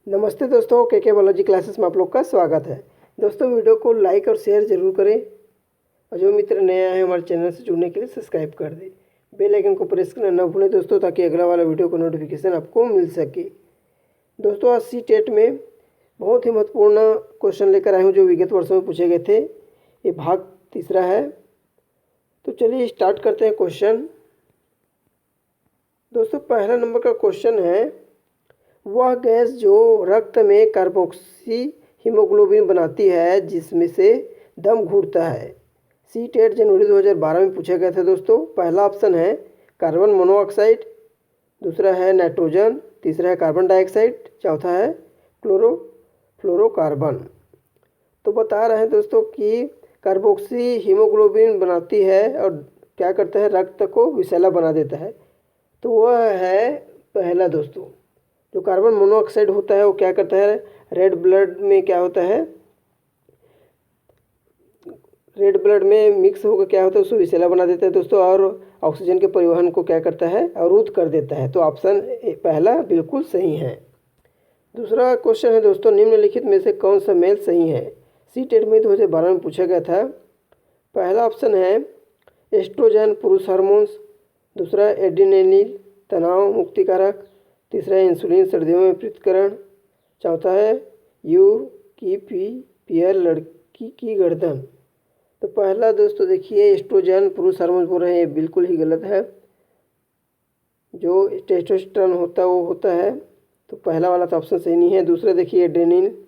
नमस्ते दोस्तों, के बायोलॉजी क्लासेस में आप लोग का स्वागत है। दोस्तों, वीडियो को लाइक और शेयर ज़रूर करें और जो मित्र नया है हमारे चैनल से जुड़ने के लिए सब्सक्राइब कर दें। बेल आइकन को प्रेस करना न भूलें दोस्तों, ताकि अगला वाला वीडियो का नोटिफिकेशन आपको मिल सके। दोस्तों, आज सी-टेट में बहुत ही महत्वपूर्ण क्वेश्चन लेकर आए हूँ जो विगत वर्षों में पूछे गए थे। ये भाग तीसरा है। तो चलिए स्टार्ट करते हैं क्वेश्चन। दोस्तों, पहला नंबर का क्वेश्चन है, वह गैस जो रक्त में कार्बोक्सी हीमोग्लोबिन बनाती है जिसमें से दम घुटता है। सी-टेट जनवरी 2012 में पूछा गया था दोस्तों। पहला ऑप्शन है कार्बन मोनोऑक्साइड, दूसरा है नाइट्रोजन, तीसरा है कार्बन डाइऑक्साइड, चौथा है क्लोरोफ्लोरोकार्बन। तो बता रहे हैं दोस्तों कि कार्बोक्सी हीमोग्लोबिन बनाती है और क्या करता है, रक्त को विषैला बना देता है। तो वह है पहला दोस्तों। जो कार्बन मोनोऑक्साइड होता है वो क्या करता है, रेड ब्लड में क्या होता है, रेड ब्लड में मिक्स होकर क्या होता है, उसको विषैला बना देता है दोस्तों, और ऑक्सीजन के परिवहन को क्या करता है, अवरुद्ध कर देता है। तो ऑप्शन पहला बिल्कुल सही है। दूसरा क्वेश्चन है दोस्तों, निम्नलिखित में से कौन सा मेल सही है। सी-टेट में 2012 में पूछा गया था। पहला ऑप्शन है एस्ट्रोजन पुरुष हार्मोन्स, दूसरा एड्रेनालिन तनाव मुक्तिकारक, तीसरा है इंसुलिन सर्दियों में पृथक्करण, चौथा है यू की पीयर लड़की की गर्दन। तो पहला दोस्तों देखिए, एस्ट्रोजन पुरुष हार्मोन बोल रहे हैं, ये बिल्कुल ही गलत है। जो टेस्टोस्टेरोन होता है वो होता है, तो पहला वाला तो ऑप्शन सही नहीं है। दूसरा देखिए एड्रेनालिन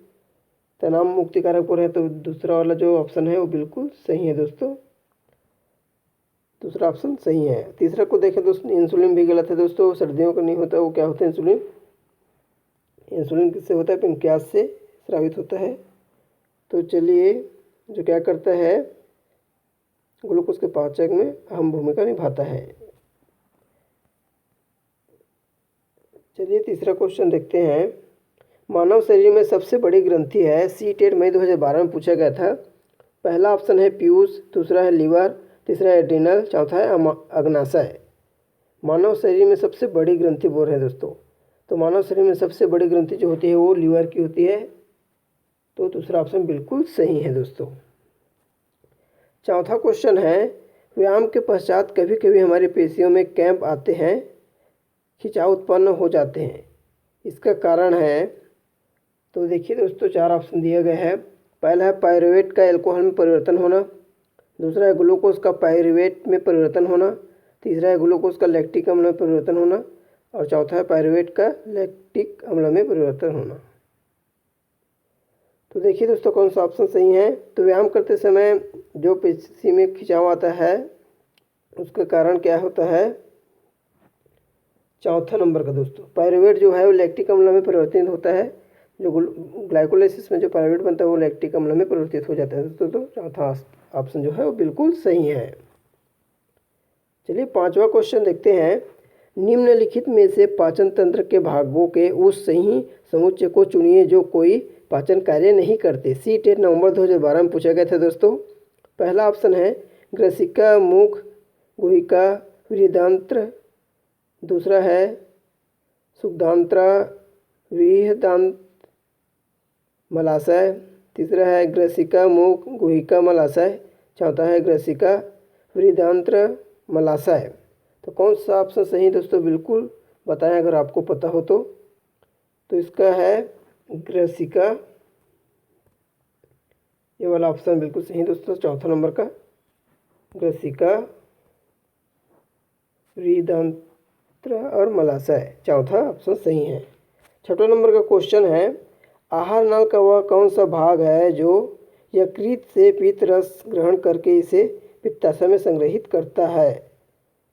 तनाव मुक्तिकारक बोल रहे हैं, तो दूसरा वाला जो ऑप्शन है वो बिल्कुल सही है दोस्तों, दूसरा ऑप्शन सही है। तीसरा को देखें दोस्तों, इंसुलिन भी गलत है दोस्तों, सर्दियों का नहीं होता। वो क्या होता है इंसुलिन, इंसुलिन किससे होता है, पेनक्रियास से स्रावित होता है। तो चलिए, जो क्या करता है, ग्लूकोज के पाचक में अहम भूमिका निभाता है। चलिए तीसरा क्वेश्चन देखते हैं। मानव शरीर में सबसे बड़ी ग्रंथि है। सी-टेट मई 2012 में पूछा गया था। पहला ऑप्शन है पीयूष, दूसरा है लीवर, तीसरा है एड्रिनल, चौथा है अग्नाशय। मानव शरीर में सबसे बड़ी ग्रंथि बोल रहे हैं दोस्तों। तो मानव शरीर में सबसे बड़ी ग्रंथि जो होती है वो लीवर की होती है। तो दूसरा ऑप्शन बिल्कुल सही है दोस्तों। चौथा क्वेश्चन है, व्यायाम के पश्चात कभी कभी हमारी पेशियों में क्रैम्प आते हैं, खिंचाव उत्पन्न हो जाते हैं, इसका कारण है। तो देखिए दोस्तों, चार ऑप्शन दिए गए हैं। पहला है पायरुवेट का अल्कोहल में परिवर्तन होना, दूसरा है ग्लूकोज का पायरुवेट में परिवर्तन होना, तीसरा है ग्लूकोज का लैक्टिक अम्ल में परिवर्तन होना, और चौथा है पायरुवेट का लैक्टिक अम्ल में परिवर्तन होना। तो देखिए दोस्तों, कौन सा ऑप्शन सही है। तो व्यायाम करते समय जो पेशी में खिंचाव आता है उसका कारण क्या होता है, चौथा नंबर का दोस्तों। पायरुवेट जो है वो लैक्टिक अम्ल में परिवर्तित होता है। जो ग्लाइकोलाइसिस में जो पायरुवेट बनता है वो लैक्टिक अम्ल में परिवर्तित हो जाता है दोस्तों। तो चौथा ऑप्शन जो है वो बिल्कुल सही है। चलिए पांचवा क्वेश्चन देखते हैं। निम्नलिखित में से पाचन तंत्र के भागों के उस सही समुच्चय को चुनिए जो कोई पाचन कार्य नहीं करते। सी-टेट नवंबर 2012 में पूछा गया था दोस्तों। पहला ऑप्शन है ग्रसिका, मुख, गुहिका, बृहदान्त्र, दूसरा है सुखदांत्र, बृहदान्त्र, मलाशय, तीसरा है ग्रसिका, मुख, गुहिका, मलाशय, चौथा है ग्रसिका, बृहदान्त्र, मलाशय। तो कौन सा ऑप्शन सही दोस्तों, बिल्कुल बताएं अगर आपको पता हो तो। इसका है ग्रसिका, ये वाला ऑप्शन बिल्कुल सही दोस्तों, चौथा नंबर का ग्रसिका, बृहदान्त्र और मलाशय, चौथा ऑप्शन सही है। छठा नंबर का क्वेश्चन है, आहार नल का वह कौन सा भाग है जो यकृत से पित्त रस ग्रहण करके इसे पित्ताशय में संग्रहित करता है।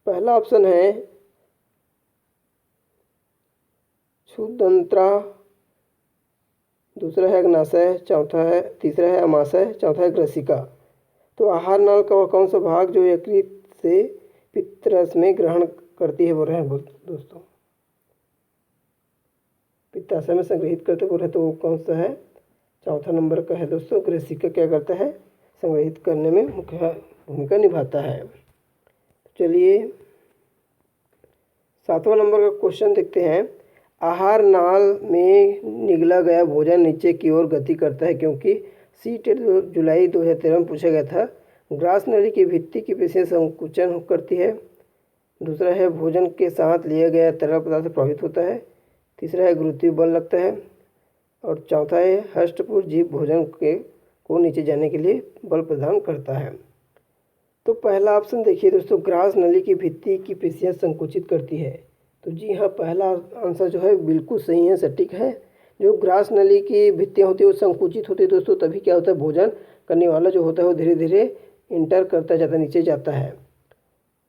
पहला ऑप्शन है क्षुद्रंत्रा, दूसरा है अग्नाशय, तीसरा है अमाशय, चौथा है ग्रसिका। तो आहार नल का वह कौन सा भाग जो यकृत से पित्त रस में ग्रहण करती है बोल रहे हैं दोस्तों, पित्ताशय में संग्रहित करते बोल रहे हैं, तो वो कौन सा है, चौथा नंबर का है दोस्तों। ग्रसिका क्या करता है, संग्रहित करने में मुख्य भूमिका निभाता है। चलिए सातवां नंबर का क्वेश्चन देखते हैं। आहार नाल में निगला गया भोजन नीचे की ओर गति करता है क्योंकि सी-टेट जुलाई 2013 में पूछा गया था। ग्रास नली की भित्ति की पेशियाँ संकुचन करती है। दूसरा है भोजन के साथ लिया गया तरल पदार्थ प्रभावित होता है। तीसरा है गुरुत्वीय बल लगता है। और चौथा है हष्टपुष्ट जीव भोजन को नीचे जाने के लिए बल प्रदान करता है। तो पहला ऑप्शन देखिए दोस्तों, ग्रास नली की भित्ति की पेशियाँ संकुचित करती है। तो जी हाँ, पहला आंसर जो है बिल्कुल सही है, सटीक है। जो ग्रास नली की भित्तियाँ होती है वो संकुचित होती है दोस्तों, तभी क्या होता है, भोजन करने वाला जो होता है वो धीरे धीरे इंटर करता जाता है, नीचे जाता है।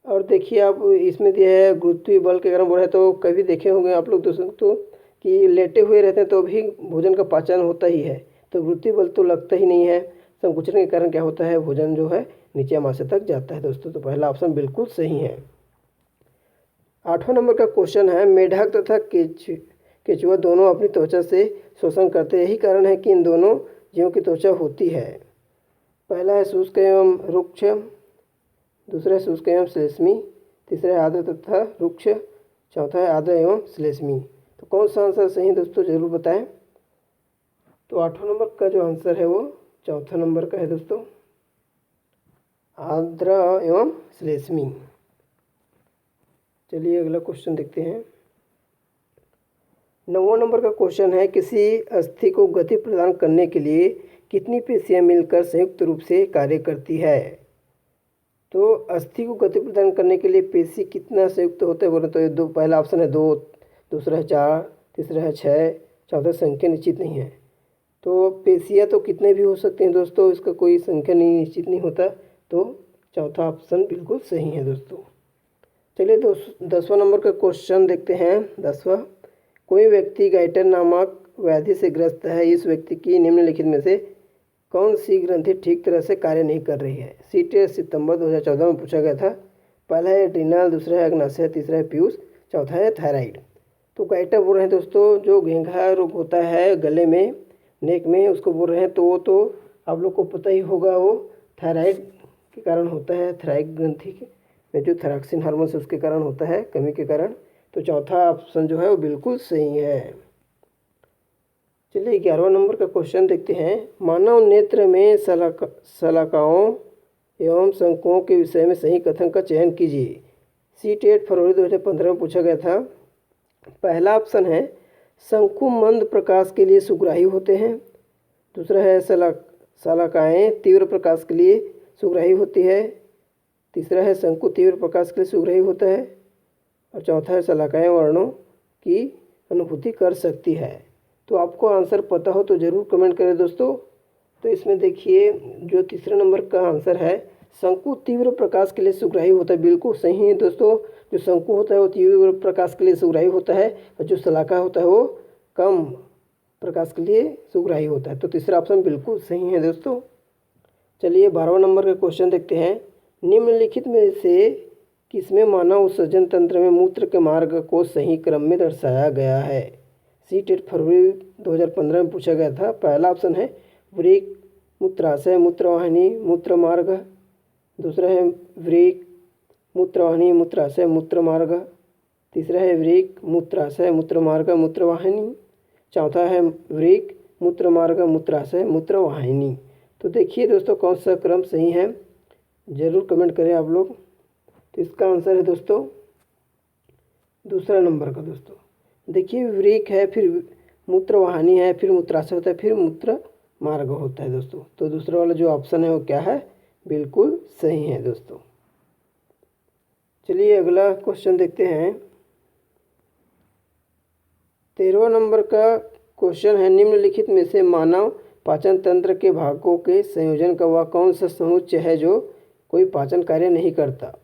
और देखिए आप इसमें दिया है गुरुत्वीय बल के कारण बोल रहे, तो कभी देखे होंगे आप लोग दोस्तों तो कि लेटे हुए रहते हैं तो भी भोजन का पाचन होता ही है, तो गुरुत्वीय बल तो लगता ही नहीं है। संकुचन के कारण क्या होता है, भोजन जो है नीचे आमाशय तक जाता है दोस्तों। तो पहला ऑप्शन बिल्कुल सही है। 8वां नंबर का क्वेश्चन है, मेढक तथा केचुआ दोनों अपनी त्वचा से शोषण करते हैं, यही कारण है कि इन दोनों जीवों की त्वचा होती है। पहला है शुष्क एवं रुक्ष, दूसरा है शुष्क एवं श्लेष्मी, तीसरा है आर्द्र तथा रुक्ष, चौथा है आर्द्र एवं श्लेष्मी। तो कौन सा आंसर सही है दोस्तों, जरूर बताएं। तो 8वां नंबर का जो आंसर है वो चौथा नंबर का है दोस्तों, आर्द्र एवं श्लेष्मी। चलिए अगला क्वेश्चन देखते हैं। 9वां नंबर का क्वेश्चन है, किसी अस्थि को गति प्रदान करने के लिए कितनी पेशियां मिलकर संयुक्त रूप से कार्य करती है। तो अस्थि को गति प्रदान करने के लिए पेशी कितना संयुक्त होता है बोले तो ये दो, पहला ऑप्शन है 2, दूसरा है 4, तीसरा है 6, चौथा संख्या निश्चित नहीं है। तो पेशियाँ तो कितने भी हो सकते हैं दोस्तों, इसका कोई संख्या नहीं निश्चित नहीं होता, तो चौथा ऑप्शन बिल्कुल सही है दोस्तों। चलिए 10वां नंबर का क्वेश्चन देखते हैं। 10वां, कोई व्यक्ति गाइटर नामक व्याधि से ग्रस्त है, इस व्यक्ति की निम्नलिखित में से कौन सी ग्रंथि ठीक तरह से कार्य नहीं कर रही है। सी-टेट सितंबर 2014 में पूछा गया था। पहला है एड्रीनल, दूसरा है अग्नाशय, तीसरा है पीयूष, चौथा है थायराइड। तो गाइटर बोल रहे हैं दोस्तों, जो घेंघा रोग होता है गले में, नेक में, उसको बोल रहे हैं। तो वो तो आप लोग को पता ही होगा, वो थायराइड के कारण होता है। थायराइड ग्रंथि में जो थायरॉक्सिन हार्मोन है उसके कारण होता है, कमी के कारण। तो चौथा ऑप्शन जो है वो बिल्कुल सही है। चलिए 11वां नंबर का क्वेश्चन देखते हैं। मानव नेत्र में शलाकाओं एवं शंकुओं के विषय में सही कथन का चयन कीजिए। सी-टेट फरवरी 2015 में पूछा गया था। पहला ऑप्शन है, शंकु मंद प्रकाश के लिए सुग्राही होते हैं। दूसरा है शलाकाएँ तीव्र प्रकाश के लिए सुग्राही होती है। तीसरा है शंकु तीव्र प्रकाश के लिए सुग्राही होता है। और चौथा है शलाकाएँ वर्णों की अनुभूति कर सकती है। तो आपको आंसर पता हो तो ज़रूर कमेंट करें दोस्तों। तो इसमें देखिए जो तीसरे नंबर का आंसर है, शंकु तीव्र प्रकाश के लिए सुग्राही होता है, बिल्कुल सही है दोस्तों। जो शंकु होता है वो तीव्र प्रकाश के लिए सुग्राही होता है, और जो शलाका होता है वो कम प्रकाश के लिए सुग्राही होता है। तो तीसरा ऑप्शन बिल्कुल सही है दोस्तों। चलिए 12वां नंबर का क्वेश्चन देखते हैं। निम्नलिखित में से किसमें मानव उत्सर्जन तंत्र में मूत्र के मार्ग को सही क्रम में दर्शाया गया है। सी-टेट फरवरी 2015 में पूछा गया था। पहला ऑप्शन है वृक्क, मूत्राशय, मूत्रवाहिनी, मूत्रमार्ग। दूसरा है वृक्क, मूत्रवाहिनी, मूत्राशय, मूत्रमार्ग। तीसरा है वृक्क, मूत्राशय, मूत्रमार्ग, मूत्रवाहिनी। चौथा है वृक्क, मूत्रमार्ग, मूत्राशय, मूत्रवाहिनी। तो देखिए दोस्तों कौन सा क्रम सही है, ज़रूर कमेंट करें आप लोग। तो इसका आंसर है दोस्तों दूसरा नंबर का दोस्तों। देखिए वृक्क है, फिर मूत्रवाहिनी है, फिर मूत्राशय होता है, फिर मूत्र मार्ग होता है दोस्तों। तो दूसरा वाला जो ऑप्शन है वो क्या है, बिल्कुल सही है दोस्तों। चलिए अगला क्वेश्चन देखते हैं। 13वां नंबर का क्वेश्चन है, निम्नलिखित में से मानव पाचन तंत्र के भागों के संयोजन का वह कौन सा समुच्चय है जो कोई पाचन कार्य नहीं करता।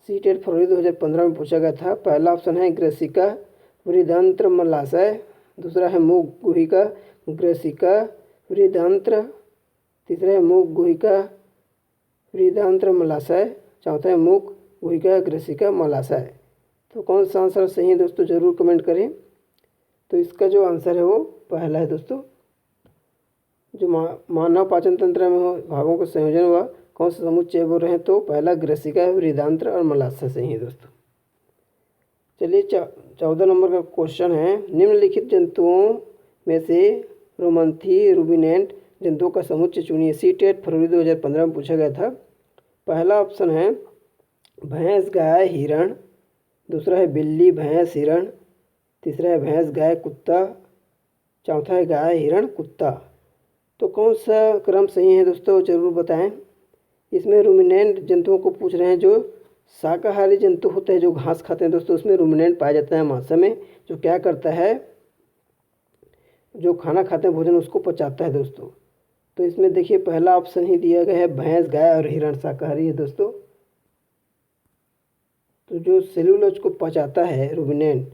सी-टेट फरवरी 2015 में पूछा गया था। पहला ऑप्शन है ग्रसिका, वृद्धंत्र, मलाशय। दूसरा है मुख गुहिका, ग्रसिका, वृद्धंत्र। तीसरा है मुख गुहिका, वृद्धंत्र, मलाशय। चौथा है मुख गुहिका, ग्रसिका, मलाशय। तो कौन सा आंसर सही है दोस्तों, ज़रूर कमेंट करें। तो इसका जो आंसर है वो पहला है दोस्तों। जो मानव पाचन तंत्र में भागों का संयोजन हुआ कौन सा समुच्चय बोल रहे हैं, तो पहला ग्रसिका, वृद्धंत्र और मलाशय सही है दोस्तों। चलिए 14 नंबर का क्वेश्चन है, निम्नलिखित जंतुओं में से रोमंथी रूबिनेंट जंतुओं का समुच्चय चुनिए। सीटेट फरवरी 2015 में पूछा गया था। पहला ऑप्शन है भैंस गाय हिरण, दूसरा है बिल्ली भैंस हिरण, तीसरा है भैंस गाय कुत्ता, चौथा है गाय हिरण कुत्ता। तो कौन सा क्रम सही है दोस्तों, ज़रूर बताएं। इसमें रूमिनेंट जंतुओं को पूछ रहे हैं, जो शाकाहारी जंतु होते हैं जो घास खाते हैं दोस्तों, उसमें रूमिनेंट पाया जाता है मांसा में, जो क्या करता है, जो खाना खाते हैं भोजन उसको पचाता है दोस्तों। तो इसमें देखिए पहला ऑप्शन ही दिया गया है, भैंस गाय और हिरण शाकाहारी है दोस्तों। तो जो सेल्यूलोज को पचाता है रूमिनेंट,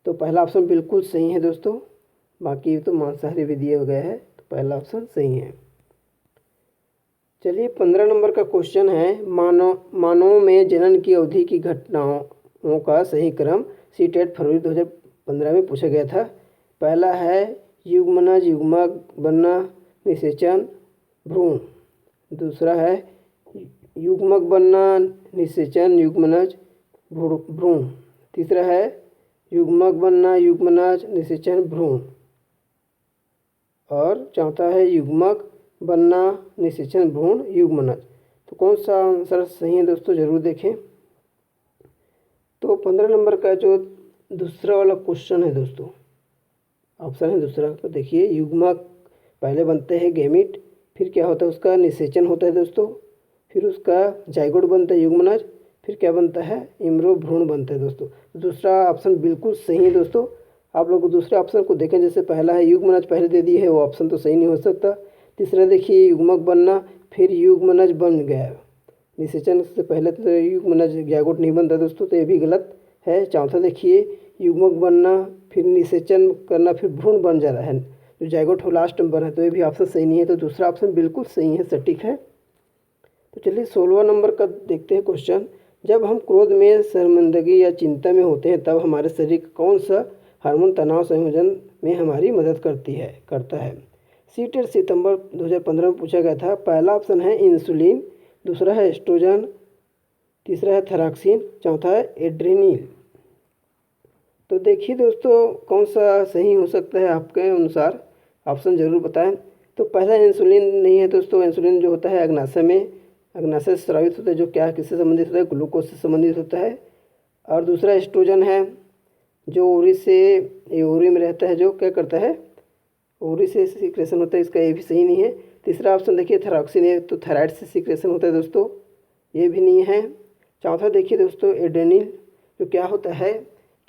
तो पहला ऑप्शन बिल्कुल सही है दोस्तों। बाकी तो मांसाहारी भी दिया गया है, तो पहला ऑप्शन सही है। चलिए 15 नंबर का क्वेश्चन है, मानव में जनन की अवधि की घटनाओं का सही क्रम। सीटेट फरवरी 2015 में पूछा गया था। पहला है युग्मनज युग्मक बनना निषेचन भ्रूण, दूसरा है युग्मक बनना निषेचन युग्मनज भ्रूण, तीसरा है युग्मक बनना युग्मनज निषेचन भ्रूण, और चौथा है युग्मक बनना निषेचन भ्रूण युग्मनज। तो कौन सा आंसर सही है दोस्तों, ज़रूर देखें। तो 15 नंबर का जो दूसरा वाला क्वेश्चन है दोस्तों, ऑप्शन है दूसरा, तो देखिए युग्मक पहले बनते हैं गैमीट, फिर क्या होता है उसका निषेचन होता है दोस्तों, फिर उसका जाइगोट बनता है युग्मनज, फिर क्या बनता है इम्ब्रो भ्रूण बनता है दोस्तों। तो दूसरा ऑप्शन बिल्कुल सही है दोस्तों। आप लोग दूसरे ऑप्शन को देखें, जैसे पहला है युग्मनज पहले दे दिए है, वो ऑप्शन तो सही नहीं हो सकता। तीसरा देखिए युग्मक बनना, फिर युग्मनज बन गया, निषेचन से पहले तो युग्मनज जाइगोट नहीं बनता दोस्तों, तो ये भी गलत है। चौथा देखिए युग्मक बनना, फिर निषेचन करना, फिर भ्रूण बन जा रहा है, जो जाइगोट हो लास्ट में बना है, तो ये भी ऑप्शन सही नहीं है। तो दूसरा ऑप्शन बिल्कुल सही है, सटीक है। तो चलिए 16वां नंबर का देखते हैं क्वेश्चन, जब हम क्रोध में, शर्मिंदगी या चिंता में होते हैं, तब हमारे शरीर का कौन सा हार्मोन तनाव संयोजन में हमारी मदद करता है। सीटेट सितंबर 2015 में पूछा गया था। पहला ऑप्शन है इंसुलिन, दूसरा है एस्ट्रोजन, तीसरा है थायरॉक्सिन, चौथा है एड्रेनलिन। तो देखिए दोस्तों कौन सा सही हो सकता है आपके अनुसार, ऑप्शन ज़रूर बताएं। तो पहला इंसुलिन नहीं है दोस्तों, इंसुलिन जो होता है अग्नाशय में, अग्नाशय से स्रावित होता है, जो क्या किससे संबंधित होता है, ग्लूकोज से संबंधित होता है। और दूसरा एस्ट्रोजन है, जो ओवरी से ओवरी में रहता है, जो क्या करता है ओवरी से सिक्रेशन होता है, इसका ये भी सही नहीं है। तीसरा ऑप्शन देखिए थायरॉक्सिन है, तो थायराइड से सिक्रेशन होता है दोस्तों, ये भी नहीं है। चौथा देखिए दोस्तों एड्रेनलिन, जो क्या होता है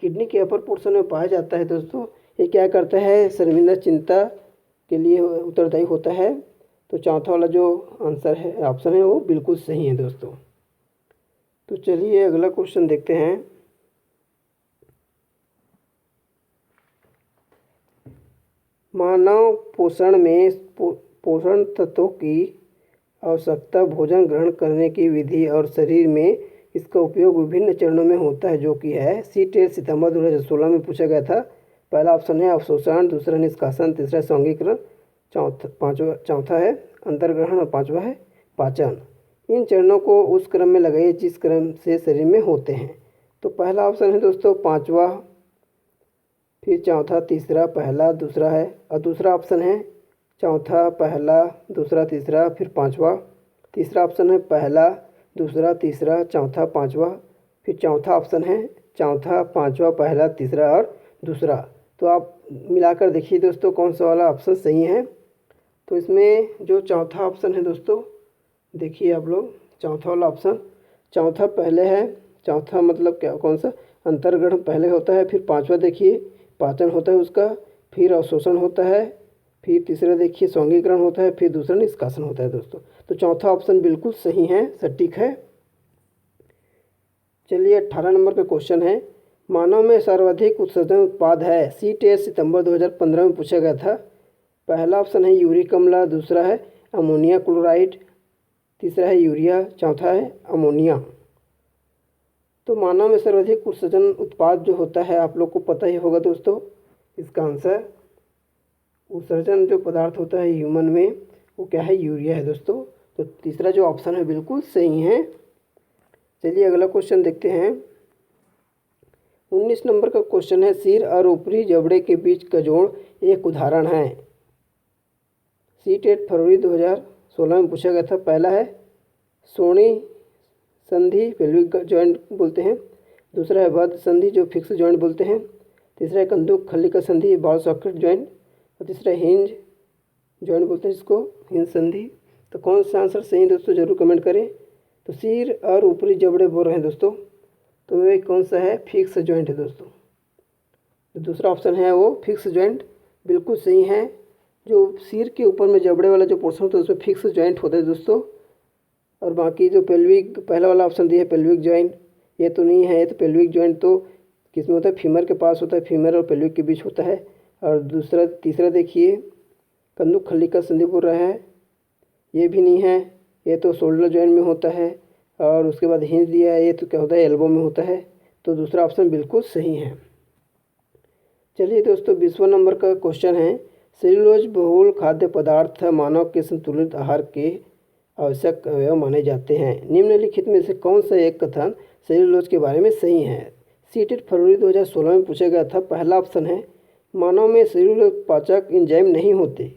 किडनी के अपर पोर्शन में पाया जाता है दोस्तों, ये क्या करता है शर्मिंदा चिंता के लिए उत्तरदायी होता है। तो चौथा वाला जो आंसर है ऑप्शन है वो बिल्कुल सही है दोस्तों। तो चलिए अगला क्वेश्चन देखते हैं। मानव पोषण में पोषण तत्वों की आवश्यकता, भोजन ग्रहण करने की विधि और शरीर में इसका उपयोग विभिन्न चरणों में होता है, जो कि है। सीटेट सितंबर 2016 में पूछा गया था। पहला ऑप्शन है अवशोषण, दूसरा निष्कासन, तीसरा सौंगीकरण, चौथा है अंतर्ग्रहण और पांचवा है पाचन। इन चरणों को उस क्रम में लगाइए जिस क्रम से शरीर में होते हैं। तो पहला ऑप्शन है दोस्तों पांचवा, फिर चौथा, तीसरा, पहला, दूसरा है, और दूसरा ऑप्शन है चौथा, पहला, दूसरा, तीसरा, फिर पांचवा। तीसरा ऑप्शन है पहला, दूसरा, तीसरा, चौथा, पांचवा, फिर चौथा ऑप्शन है चौथा, पांचवा, पहला, तीसरा और दूसरा। तो आप मिलाकर देखिए दोस्तों कौन सा वाला ऑप्शन सही है। तो इसमें जो चौथा ऑप्शन है दोस्तों, देखिए आप लोग चौथा वाला ऑप्शन, चौथा पहले है, चौथा मतलब क्या कौन सा, अंतर्ग्रहण पहले होता है, फिर पांचवा देखिए पाचन होता है उसका, फिर अवशोषण होता है, फिर तीसरा देखिए सौंगीकरण होता है, फिर दूसरा निष्कासन होता है दोस्तों। तो चौथा ऑप्शन बिल्कुल सही है, सटीक है। चलिए 18 नंबर का क्वेश्चन है, मानव में सर्वाधिक उत्सर्जन उत्पाद है। सीटेट सितंबर 2015 में पूछा गया था। पहला ऑप्शन है यूरिक अम्ल, दूसरा है अमोनिया क्लोराइड, तीसरा है यूरिया, चौथा है अमोनिया। तो मानव में सर्वाधिक उत्सर्जन उत्पाद जो होता है आप लोग को पता ही होगा दोस्तों, इसका आंसर उत्सर्जन जो पदार्थ होता है ह्यूमन में वो क्या है, यूरिया है दोस्तों। तो तीसरा जो ऑप्शन है बिल्कुल सही है। चलिए अगला क्वेश्चन देखते हैं। 19 नंबर का क्वेश्चन है, सिर और ऊपरी जबड़े के बीच का जोड़ एक उदाहरण है। सीटेट फरवरी 2016 में पूछा गया था। पहला है सोनी संधि, पेल्विक जॉइंट बोलते हैं। दूसरा है बद्ध संधि, जो फिक्स जॉइंट बोलते हैं। तीसरा है कंदुक खल्लिका संधि, बॉल सॉकेट जॉइंट। और तीसरा हिंज जॉइंट बोलते हैं जिसको, हिंज संधि। तो कौन सा आंसर सही है दोस्तों, जरूर कमेंट करें। तो सिर और ऊपरी जबड़े बोल रहे हैं दोस्तों, तो ये कौन सा है, फिक्स जॉइंट है दोस्तों। तो दूसरा ऑप्शन है वो फिक्स जॉइंट, बिल्कुल सही है। जो सिर के ऊपर में जबड़े वाला जो पोर्शन होता है उसमें फिक्स जॉइंट होता है दोस्तों। और बाकी जो पेल्विक, पहला वाला ऑप्शन दिया है पेल्विक जॉइंट, ये तो नहीं है। तो पेल्विक जॉइंट तो किस में होता है, फीमर के पास होता है, फीमर और पेल्विक के बीच होता है। और तीसरा देखिए कंदुक खल्लिका संधि बोल रहा है, ये भी नहीं है, ये तो शोल्डर जॉइंट में होता है। और उसके बाद हिंज दिया है, ये तो क्या होता है, एल्बो में होता है। तो दूसरा ऑप्शन बिल्कुल सही है। चलिए दोस्तों 20वां नंबर का क्वेश्चन है, सेल्यूलोज बहुल खाद्य पदार्थ मानव के संतुलित आहार के आवश्यक अवयव माने जाते हैं। निम्नलिखित में से कौन सा एक कथन सेल्यूलोज के बारे में सही है। सीटेट फरवरी 2016 में पूछा गया था। पहला ऑप्शन है मानव में सेल्यूलोज पाचक एंजाइम नहीं होते।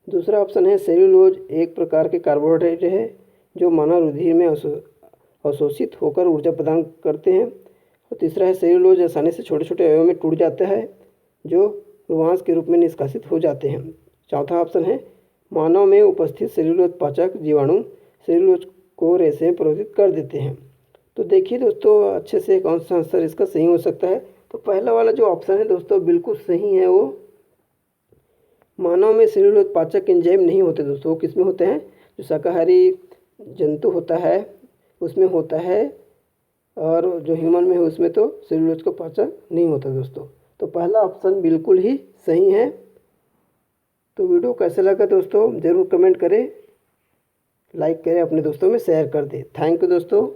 दूसरा ऑप्शन है सेल्यूलोज एक प्रकार के कार्बोहाइड्रेट है जो मानव रुधिर में अवशोषित होकर ऊर्जा प्रदान करते हैं। और तीसरा है सेल्यूलोज आसानी से छोटे छोटे अवयव में टूट जाता है जो रुआंस के रूप में निष्कासित हो जाते हैं। चौथा ऑप्शन है मानव में उपस्थित सेल्यूलोज पाचक जीवाणु सेल्यूलोज को रेशे में परिवर्तित कर देते हैं। तो देखिए दोस्तों अच्छे से कौन सा आंसर इसका सही हो सकता है। तो पहला वाला जो ऑप्शन है दोस्तों बिल्कुल सही है। वो मानव में सेल्यूलोज पाचक एंजाइम नहीं होते दोस्तों। वो किस में होते हैं, जो शाकाहारी जंतु होता है उसमें होता है, और जो ह्यूमन में है उसमें तो सेल्यूलोज का पाचक नहीं होता दोस्तों। तो पहला ऑप्शन बिल्कुल ही सही है। तो वीडियो कैसा लगा दोस्तों ज़रूर कमेंट करें, लाइक करें, अपने दोस्तों में शेयर कर दें। थैंक यू दोस्तों।